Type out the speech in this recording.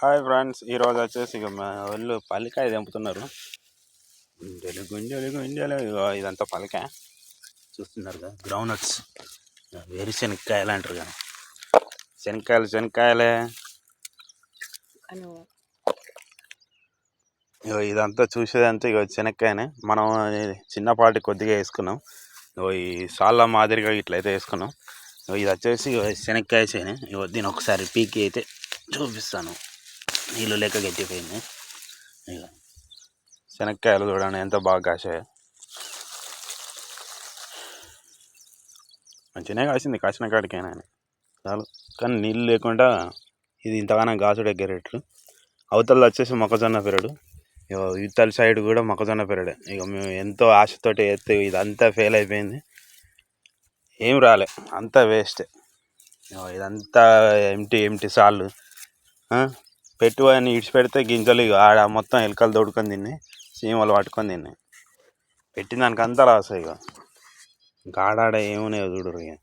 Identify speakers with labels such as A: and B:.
A: Hi friends, ఈరోజు వచ్చేసి ఇక మా వాళ్ళు పల్లికాయ తెంపుతున్నారు. గుంజలు గుంజలు గుంజలు ఇదంతా పల్లికాయ చూస్తున్నారు కదా. గ్రౌండ్ నట్స్, వేరుశనక్కాయలు అంటారు కదా. శనక్కాయలే ఇదంతా చూసేదంతా ఇక శనక్కాయనే. మనం చిన్నపాటి కొద్దిగా వేసుకున్నాం. ఈ సాళ్ళ మాదిరిగా ఇట్లయితే వేసుకున్నాం. ఇది వచ్చేసి శనక్కాయ చేనే. దీన్ని ఒకసారి పీకి అయితే చూపిస్తాను. నీళ్ళు లేక గట్టిపోయింది. ఇక శనక్కాయలు చూడండి ఎంత బాగా కాసాయో. మంచిగానే కాసింది, కాసిన కాడికైనా చాలు. కానీ నీళ్ళు లేకుండా ఇది ఇంతగానో కాసుడు ఎగ్గరేట్లు. అవతల వచ్చేసి మొక్కజొన్న పెరడు, ఇవతల సైడ్ కూడా మొక్కజొన్న పెరడే. ఇక మేము ఎంతో ఆశతోటి ఎత్తే ఇదంతా ఫెయిల్ అయిపోయింది. ఏం రాలే, అంతా వేస్టే. ఇదంతా ఎంటీ సాళ్ళు. పెట్టుబడిని ఇడిచిపెడితే గింజలు ఆడ మొత్తం ఎలుకలు దొడుకొని తిన్నాయి, చీమలు పట్టుకొని తిన్నాయి. పెట్టిన దానికి అంతా లాస్. ఇక ఇంకా ఆడాడ ఏమున్నాయో చూడరు. ఇక